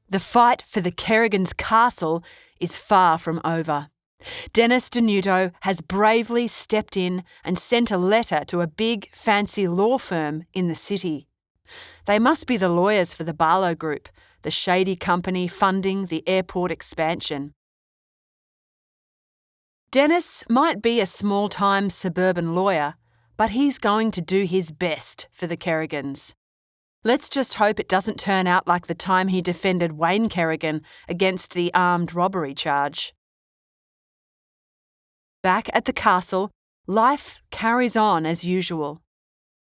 The fight for the Kerrigan's castle is far from over. Dennis Denuto has bravely stepped in and sent a letter to a big, fancy law firm in the city. They must be the lawyers for the Barlow Group, the shady company funding the airport expansion. Dennis might be a small-time suburban lawyer, but he's going to do his best for the Kerrigans. Let's just hope it doesn't turn out like the time he defended Wayne Kerrigan against the armed robbery charge. Back at the castle, life carries on as usual.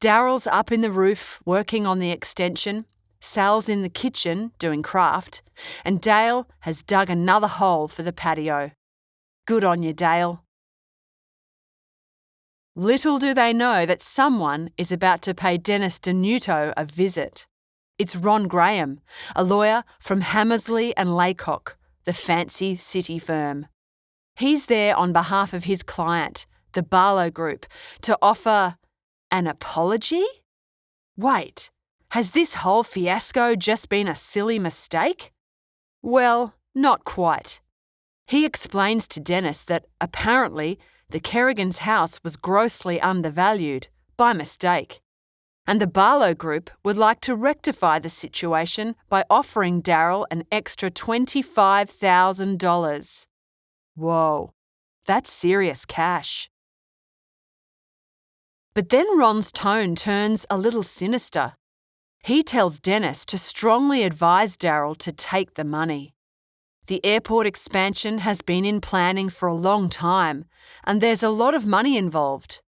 Darryl's up in the roof working on the extension, Sal's in the kitchen doing craft, and Dale has dug another hole for the patio. Good on you, Dale. Little do they know that someone is about to pay Dennis Denuto a visit. It's Ron Graham, a lawyer from Hammersley and Laycock, the fancy city firm. He's there on behalf of his client, the Barlow Group, to offer an apology? Wait, has this whole fiasco just been a silly mistake? Well, not quite. He explains to Dennis that apparently the Kerrigan's house was grossly undervalued, by mistake, and the Barlow Group would like to rectify the situation by offering Darryl an extra $25,000. Whoa, that's serious cash. But then Ron's tone turns a little sinister. He tells Dennis to strongly advise Darryl to take the money. The airport expansion has been in planning for a long time, and there's a lot of money involved.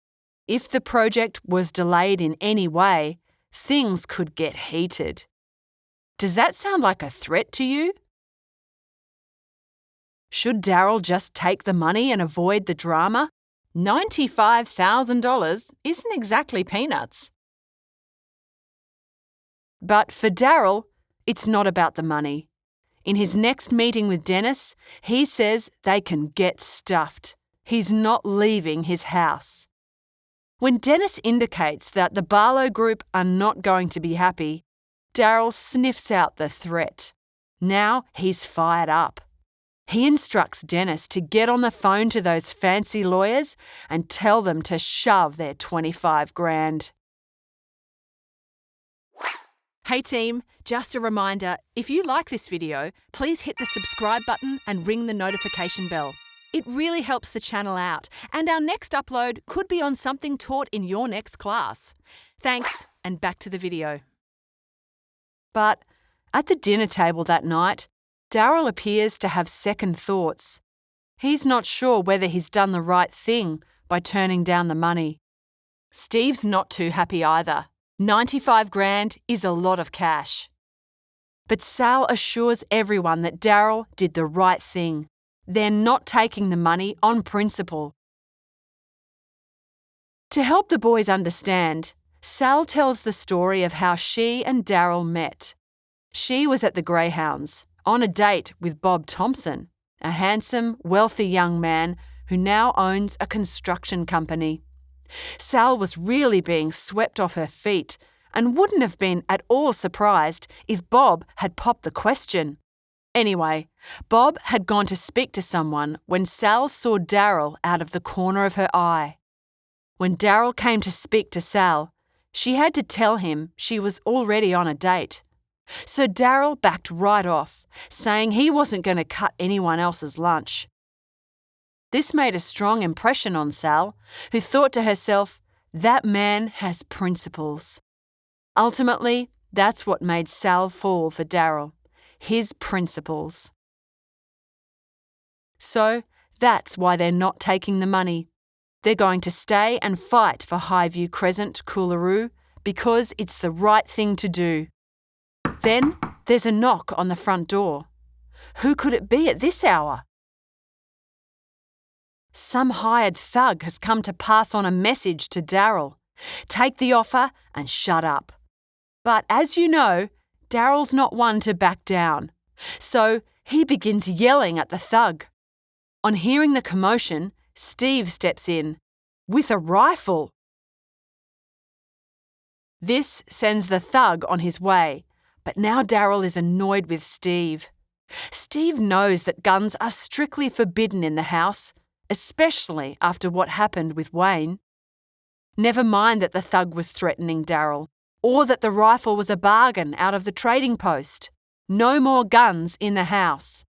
If the project was delayed in any way, things could get heated. Does that sound like a threat to you? Should Darryl just take the money and avoid the drama? $95,000 isn't exactly peanuts. But for Darryl, it's not about the money. In his next meeting with Dennis, he says they can get stuffed. He's not leaving his house. When Dennis indicates that the Barlow Group are not going to be happy, Darryl sniffs out the threat. Now he's fired up. He instructs Dennis to get on the phone to those fancy lawyers and tell them to shove their $25,000. Hey team, just a reminder, if you like this video, please hit the subscribe button and ring the notification bell. It really helps the channel out, and our next upload could be on something taught in your next class. Thanks, and back to the video. But at the dinner table that night, Darryl appears to have second thoughts. He's not sure whether he's done the right thing by turning down the money. Steve's not too happy either. $95,000 is a lot of cash. But Sal assures everyone that Darryl did the right thing. They're not taking the money on principle. To help the boys understand, Sal tells the story of how she and Darryl met. She was at the Greyhounds, on a date with Bob Thompson, a handsome, wealthy young man who now owns a construction company. Sal was really being swept off her feet and wouldn't have been at all surprised if Bob had popped the question. Anyway, Bob had gone to speak to someone when Sal saw Darryl out of the corner of her eye. When Darryl came to speak to Sal, she had to tell him she was already on a date. So Darryl backed right off, saying he wasn't going to cut anyone else's lunch. This made a strong impression on Sal, who thought to herself, that man has principles. Ultimately, that's what made Sal fall for Darryl, his principles. So that's why they're not taking the money. They're going to stay and fight for Highview Crescent, Coolaroo, because it's the right thing to do. Then there's a knock on the front door. Who could it be at this hour? Some hired thug has come to pass on a message to Darryl. Take the offer and shut up. But as you know, Darryl's not one to back down. So he begins yelling at the thug. On hearing the commotion, Steve steps in, with a rifle. This sends the thug on his way, But now Darryl is annoyed with Steve. Steve knows that guns are strictly forbidden in the house, especially after what happened with Wayne. Never mind that the thug was threatening Darryl, or that the rifle was a bargain out of the trading post. No more guns in the house.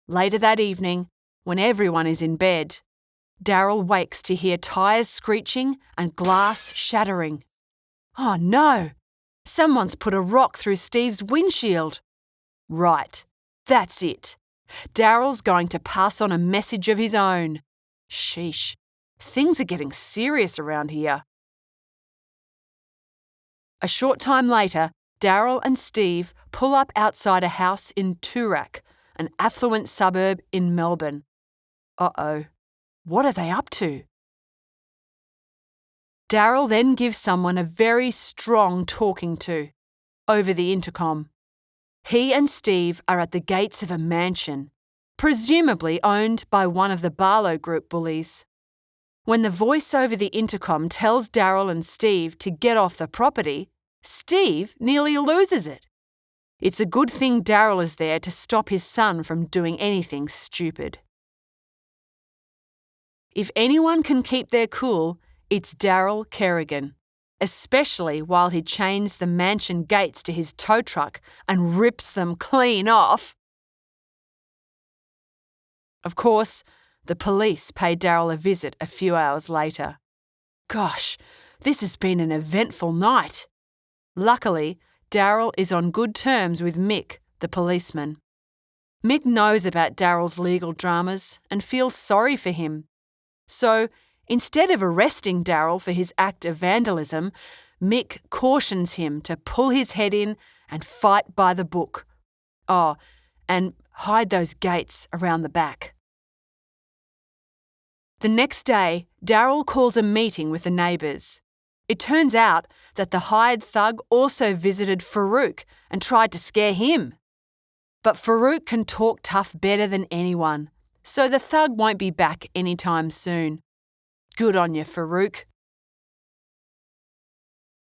Later that evening, when everyone is in bed, Darryl wakes to hear tyres screeching and glass shattering. Oh no! Someone's put a rock through Steve's windshield. Right, that's it. Darryl's going to pass on a message of his own. Sheesh, things are getting serious around here. A short time later, Darryl and Steve pull up outside a house in Toorak, an affluent suburb in Melbourne. Uh-oh, what are they up to? Darryl then gives someone a very strong talking to, over the intercom. He and Steve are at the gates of a mansion, presumably owned by one of the Barlow Group bullies. When the voice over the intercom tells Darryl and Steve to get off the property, Steve nearly loses it. It's a good thing Darryl is there to stop his son from doing anything stupid. If anyone can keep their cool, it's Darryl Kerrigan, especially while he chains the mansion gates to his tow truck and rips them clean off. Of course, the police pay Darryl a visit a few hours later. Gosh, this has been an eventful night. Luckily, Darryl is on good terms with Mick, the policeman. Mick knows about Darryl's legal dramas and feels sorry for him. So, instead of arresting Darryl for his act of vandalism, Mick cautions him to pull his head in and fight by the book. Oh, and hide those gates around the back. The next day, Darryl calls a meeting with the neighbours. It turns out that the hired thug also visited Farouk and tried to scare him. But Farouk can talk tough better than anyone, so the thug won't be back anytime soon. Good on you, Farouk.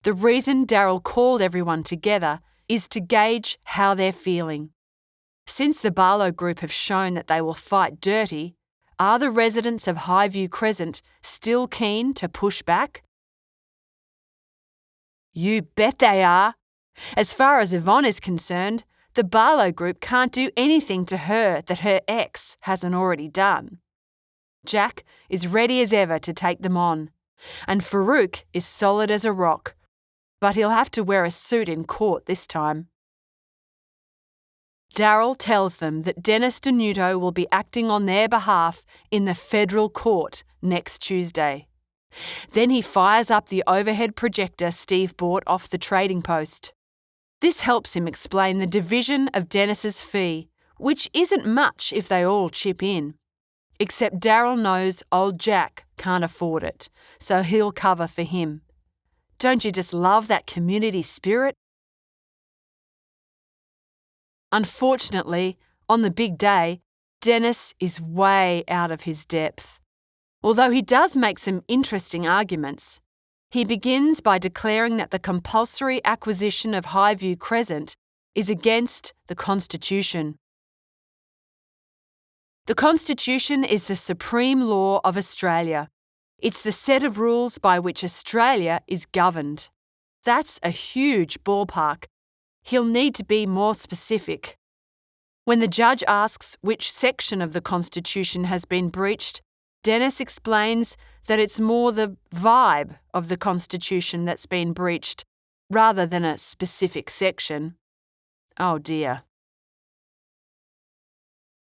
The reason Darryl called everyone together is to gauge how they're feeling. Since the Barlow Group have shown that they will fight dirty, are the residents of Highview Crescent still keen to push back? You bet they are. As far as Yvonne is concerned, the Barlow Group can't do anything to her that her ex hasn't already done. Jack is ready as ever to take them on, and Farouk is solid as a rock, but he'll have to wear a suit in court this time. Darryl tells them that Dennis Denuto will be acting on their behalf in the federal court next Tuesday. Then he fires up the overhead projector Steve bought off the trading post. This helps him explain the division of Dennis's fee, which isn't much if they all chip in. Except Darryl knows old Jack can't afford it, so he'll cover for him. Don't you just love that community spirit? Unfortunately, on the big day, Dennis is way out of his depth. Although he does make some interesting arguments. He begins by declaring that the compulsory acquisition of Highview Crescent is against the Constitution. The Constitution is the supreme law of Australia. It's the set of rules by which Australia is governed. That's a huge ballpark. He'll need to be more specific. When the judge asks which section of the Constitution has been breached, Dennis explains that it's more the vibe of the Constitution that's been breached, rather than a specific section. Oh dear.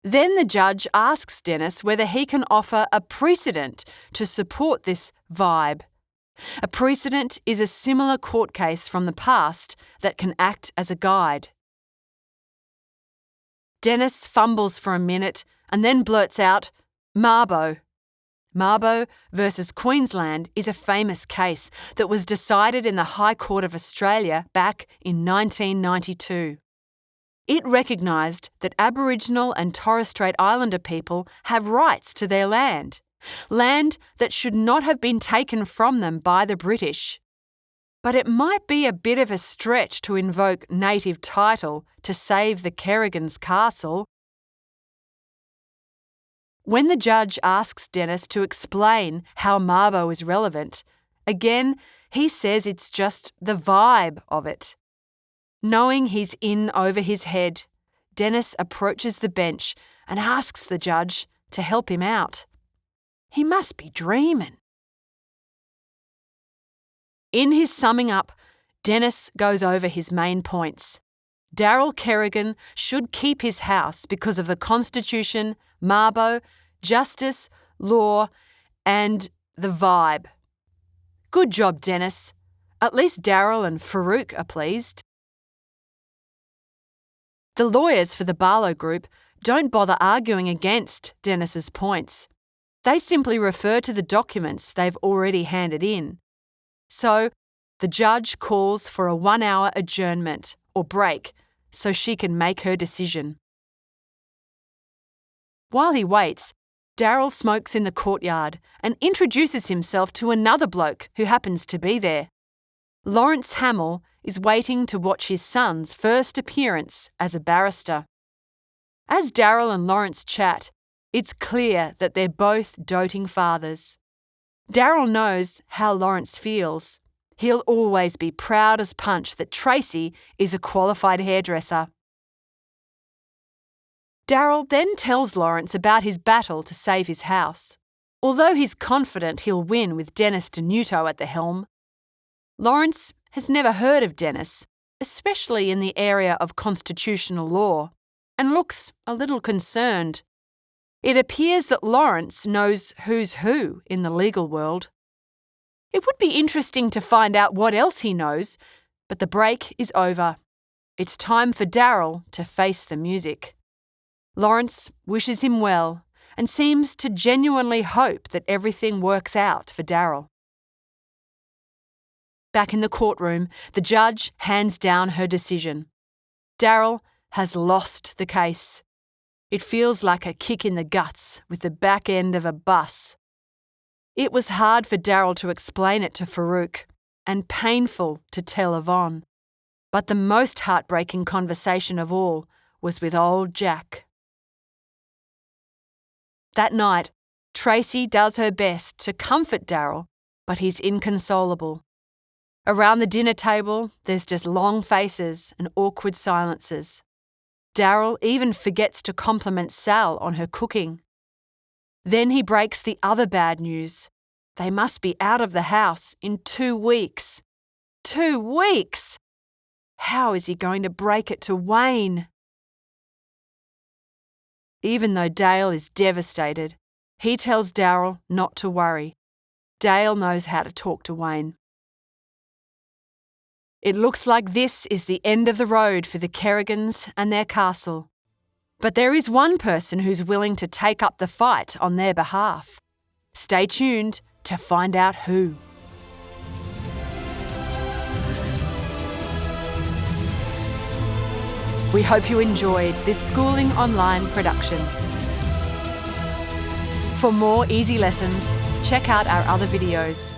Then the judge asks Dennis whether he can offer a precedent to support this vibe. A precedent is a similar court case from the past that can act as a guide. Dennis fumbles for a minute and then blurts out, Mabo. Mabo versus Queensland is a famous case that was decided in the High Court of Australia back in 1992. It recognised that Aboriginal and Torres Strait Islander people have rights to their land that should not have been taken from them by the British. but it might be a bit of a stretch to invoke native title to save the Kerrigan's castle. When the judge asks Dennis to explain how Mabo is relevant, again, he says it's just the vibe of it. Knowing he's in over his head, Dennis approaches the bench and asks the judge to help him out. He must be dreaming. In his summing up, Dennis goes over his main points. Darryl Kerrigan should keep his house because of the Constitution, Mabo, justice, law, and the vibe. Good job, Dennis. At least Darryl and Farouk are pleased. The lawyers for the Barlow Group don't bother arguing against Dennis's points. They simply refer to the documents they've already handed in. So, the judge calls for a 1-hour adjournment or break so she can make her decision. While he waits, Darryl smokes in the courtyard and introduces himself to another bloke who happens to be there. Lawrence Hamill is waiting to watch his son's first appearance as a barrister. As Darryl and Lawrence chat, it's clear that they're both doting fathers. Darryl knows how Lawrence feels. He'll always be proud as punch that Tracy is a qualified hairdresser. Darryl then tells Lawrence about his battle to save his house. Although he's confident he'll win with Dennis Denuto at the helm, Lawrence has never heard of Dennis, especially in the area of constitutional law, and looks a little concerned. It appears that Lawrence knows who's who in the legal world. It would be interesting to find out what else he knows, but the break is over. It's time for Darryl to face the music. Lawrence wishes him well and seems to genuinely hope that everything works out for Darryl. Back in the courtroom, the judge hands down her decision. Darryl has lost the case. It feels like a kick in the guts with the back end of a bus. It was hard for Darryl to explain it to Farouk and painful to tell Yvonne. But the most heartbreaking conversation of all was with old Jack. That night, Tracy does her best to comfort Darryl, but he's inconsolable. Around the dinner table, there's just long faces and awkward silences. Darryl even forgets to compliment Sal on her cooking. Then he breaks the other bad news. They must be out of the house in 2 weeks. 2 weeks! How is he going to break it to Wayne? Even though Dale is devastated, he tells Darryl not to worry. Dale knows how to talk to Wayne. It looks like this is the end of the road for the Kerrigans and their castle. But there is one person who's willing to take up the fight on their behalf. Stay tuned to find out who. We hope you enjoyed this schooling online production. For more easy lessons, check out our other videos.